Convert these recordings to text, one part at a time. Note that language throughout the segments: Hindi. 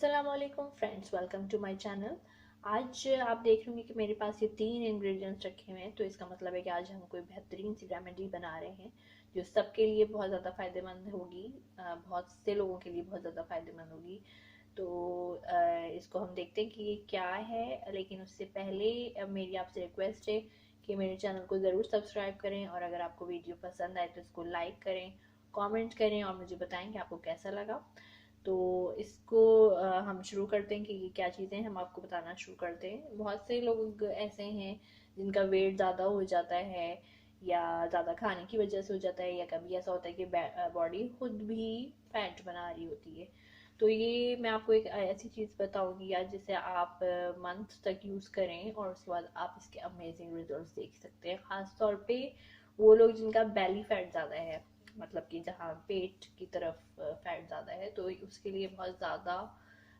अस्सलामुअलैकुम friends, welcome to my channel. आज आप देख रहे होंगे कि मेरे पास ये 3 इंग्रेडिएंट्स रखे हुए हैं, तो इसका मतलब है कि आज हम कोई बेहतरीन सी रेमेडी बना रहे हैं जो सबके लिए बहुत ज़्यादा फ़ायदेमंद होगी। बहुत से लोगों के लिए बहुत ज़्यादा फ़ायदेमंद होगी। तो इसको हम देखते हैं कि ये क्या है, लेकिन उससे पहले मेरी आपसे रिक्वेस्ट है कि मेरे चैनल को ज़रूर सब्सक्राइब करें, और अगर आपको वीडियो पसंद आए तो इसको लाइक करें, कमेंट करें और मुझे बताएं कि आपको कैसा लगा। तो इसको हम शुरू करते हैं कि ये क्या चीज़ें हैं, हम आपको बताना शुरू करते हैं। बहुत से लोग ऐसे हैं जिनका वेट ज़्यादा हो जाता है, या ज़्यादा खाने की वजह से हो जाता है, या कभी ऐसा होता है कि बॉडी खुद भी फैट बना रही होती है। तो ये मैं आपको एक ऐसी चीज़ बताऊंगी आज जिसे आप मंथ तक यूज़ करें और उसके बाद आप इसके अमेजिंग रिजल्ट्स देख सकते हैं। ख़ास तौर पे वो लोग जिनका बेली फैट ज़्यादा है, मतलब कि जहाँ पेट की तरफ फैट ज़्यादा है, तो उसके लिए बहुत ज़्यादा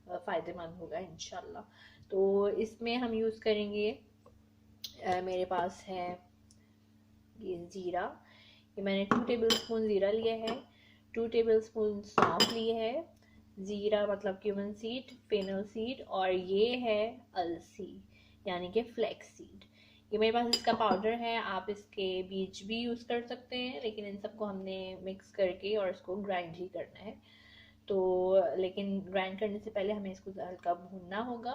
फ़ायदेमंद होगा इंशाल्लाह। तो इसमें हम यूज़ करेंगे, मेरे पास है ये ज़ीरा। ये मैंने 2 टेबल स्पून ज़ीरा लिया है, 2 टेबल स्पून सौंफ लिए है। ज़ीरा मतलब क्यूमन सीड, फेनल सीड, और ये है अलसी यानी कि फ्लैक्स सीड। ये मेरे पास इसका पाउडर है, आप इसके बीज भी यूज़ कर सकते हैं, लेकिन इन सबको हमने मिक्स करके और इसको ग्राइंड ही करना है। तो लेकिन ग्राइंड करने से पहले हमें इसको हल्का भूनना होगा।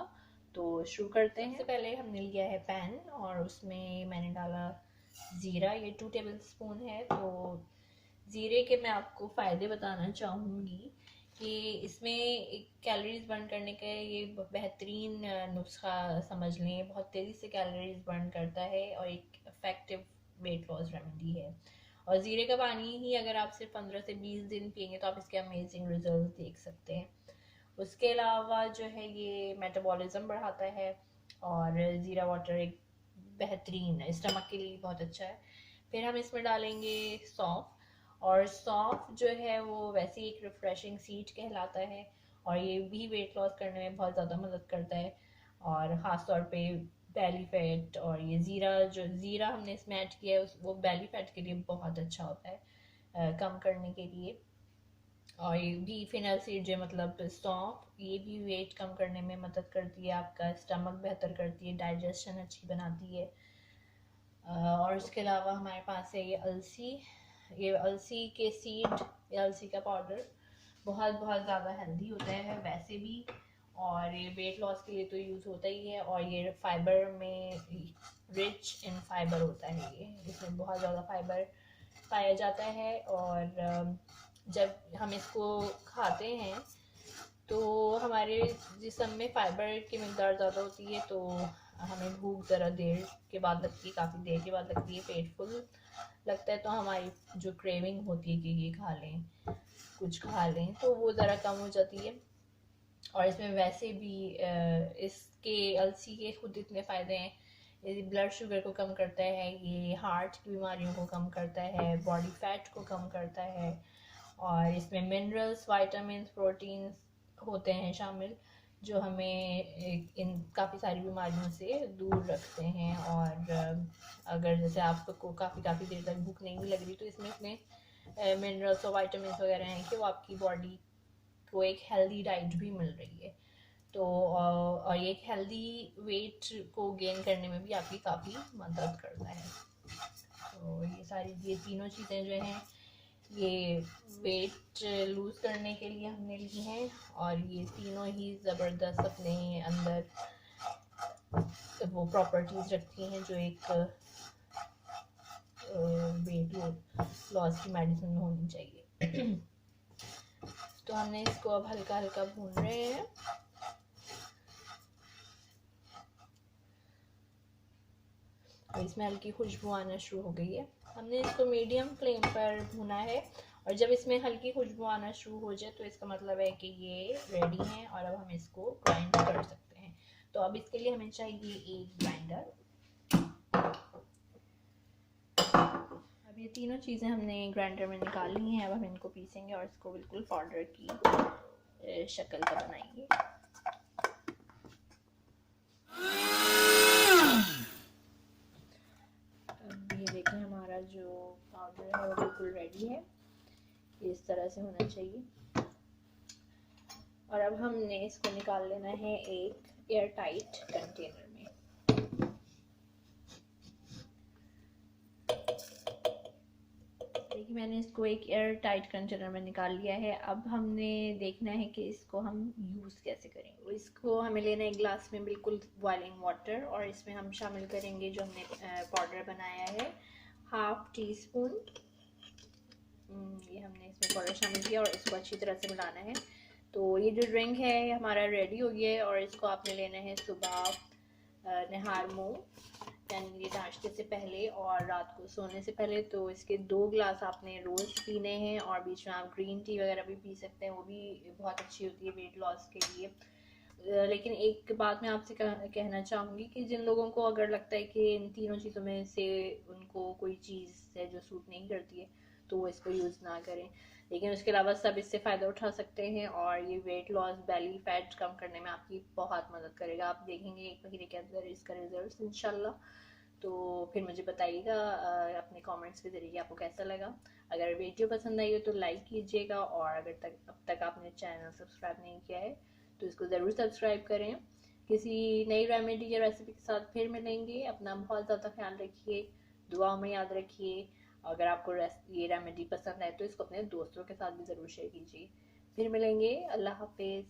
तो शुरू करते हैं। सबसे पहले हमने लिया है पैन और उसमें मैंने डाला ज़ीरा, ये 2 टेबल स्पून है। तो ज़ीरे के मैं आपको फ़ायदे बताना चाहूँगी कि इसमें कैलोरीज बर्न करने का ये बेहतरीन नुस्खा समझ लें। बहुत तेज़ी से कैलोरीज बर्न करता है और एक इफ़ेक्टिव वेट लॉस रेमेडी है। और ज़ीरे का पानी ही अगर आप सिर्फ 15 से 20 दिन पियेंगे तो आप इसके अमेजिंग रिजल्ट देख सकते हैं। उसके अलावा जो है ये मेटाबॉलिज्म बढ़ाता है, और ज़ीरा वाटर एक बेहतरीन है, स्टमक के लिए बहुत अच्छा है। फिर हम इसमें डालेंगे सौंफ, और सौंफ जो है वो वैसे ही एक रिफ्रेशिंग सीड कहलाता है, और ये भी वेट लॉस करने में बहुत ज़्यादा मदद करता है। और ख़ास तौर पे बेली फैट, और ये ज़ीरा हमने इसमें ऐड किया है वो बेली फैट के लिए बहुत अच्छा होता है, कम करने के लिए। और ये भी फिनल सीड जो मतलब सौंफ, ये भी वेट कम करने में मदद करती है, आपका स्टमक बेहतर करती है, डाइजेशन अच्छी बनाती है। और इसके अलावा हमारे पास है ये अलसी के सीड, ये अलसी का पाउडर बहुत बहुत ज़्यादा हेल्दी होता है वैसे भी, और ये वेट लॉस के लिए तो यूज़ होता ही है। और ये फाइबर में रिच इन फाइबर होता है, ये इसमें बहुत ज़्यादा फाइबर पाया जाता है। और जब हम इसको खाते हैं तो हमारे जिस्म में फाइबर की मकदार ज़्यादा होती है, तो हमें भूख ज़रा देर के बाद लगती है, काफ़ी देर के बाद लगती है, पेट फुल लगता है, तो हमारी जो क्रेविंग होती है कि ये खा लें, कुछ खा लें, तो वो ज़रा कम हो जाती है। और इसमें वैसे भी इसके अलसी के खुद इतने फ़ायदे हैं। ये ब्लड शुगर को कम करता है, ये हार्ट की बीमारियों को कम करता है, बॉडी फैट को कम करता है, और इसमें मिनरल्स, वाइटामिन, प्रोटीन्स होते हैं शामिल, जो हमें इन काफ़ी सारी बीमारियों से दूर रखते हैं। और अगर जैसे आपको काफ़ी देर तक भूख नहीं भी लग रही, तो इसमें इतने मिनरल्स और वाइटामिन वगैरह हैं कि वो आपकी बॉडी को एक हेल्दी डाइट भी मिल रही है। तो और ये एक हेल्दी वेट को गेन करने में भी आपकी काफ़ी मदद करता है। तो ये तीनों चीज़ें जो हैं ये वेट लूज़ करने के लिए हमने ली हैं, और ये तीनों ही ज़बरदस्त अपने अंदर वो प्रॉपर्टीज़ रखती हैं जो एक वेट लॉस की मेडिसिन में होनी चाहिए। तो हमने इसको अब हल्का हल्का भून रहे हैं। और इसमें हल्की खुशबू आना शुरू हो गई है। हमने इसको मीडियम फ्लेम पर भुना है, और जब इसमें हल्की खुशबू आना शुरू हो जाए तो इसका मतलब है कि ये रेडी है, और अब हम इसको ग्राइंड कर सकते हैं। तो अब इसके लिए हमें चाहिए एक ग्राइंडर। अब ये तीनों चीज़ें हमने ग्राइंडर में निकाल ली हैं, अब हम इनको पीसेंगे और इसको बिल्कुल पाउडर की शक्ल का बनाएंगे। अब ये देखें, हमारा जो पाउडर है वो बिल्कुल रेडी है, इस तरह से होना चाहिए। और अब हमने इसको निकाल लेना है एक एयर टाइट कंटेनर में। देखिए मैंने इसको एक एयर टाइट कंटेनर में निकाल लिया है। अब हमने देखना है कि इसको हम यूज़ कैसे करेंगे। इसको हमें लेना है एक ग्लास में बिल्कुल बॉइलिंग वाटर, और इसमें हम शामिल करेंगे जो हमने पाउडर बनाया है, हाफ टी स्पून। ये हमने इसमें पाउडर शामिल किया और इसको अच्छी तरह से मिलाना है। तो ये जो ड्रिंक है हमारा रेडी हो गया है, और इसको आपने लेना है सुबह नहार मुँह, यानी ये नाश्ते से पहले और रात को सोने से पहले। तो इसके 2 ग्लास आपने रोज़ पीने हैं, और बीच में आप ग्रीन टी वगैरह भी पी सकते हैं, वो भी बहुत अच्छी होती है वेट लॉस के लिए। लेकिन एक बात मैं आपसे कहना चाहूँगी कि जिन लोगों को अगर लगता है कि इन तीनों चीज़ों में से उनको कोई चीज़ है जो सूट नहीं करती है, तो वो इसको यूज़ ना करें। लेकिन उसके अलावा सब इससे फ़ायदा उठा सकते हैं, और ये वेट लॉस, बेली फैट कम करने में आपकी बहुत मदद करेगा। आप देखेंगे 1 महीने के अंदर इसका रिजल्ट इंशाल्लाह। तो फिर मुझे बताइएगा अपने कमेंट्स के ज़रिए आपको कैसा लगा। अगर वीडियो पसंद आई हो तो लाइक कीजिएगा, और अगर अब तक आपने चैनल सब्सक्राइब नहीं किया है तो इसको ज़रूर सब्सक्राइब करें। किसी नई रेमेडी या रेसिपी के साथ फिर मिलेंगे। अपना बहुत ज़्यादा ख्याल रखिए, दुआओं में याद रखिए। अगर आपको ये रेमेडी पसंद है तो इसको अपने दोस्तों के साथ भी ज़रूर शेयर कीजिए। फिर मिलेंगे। अल्लाह हाफिज़।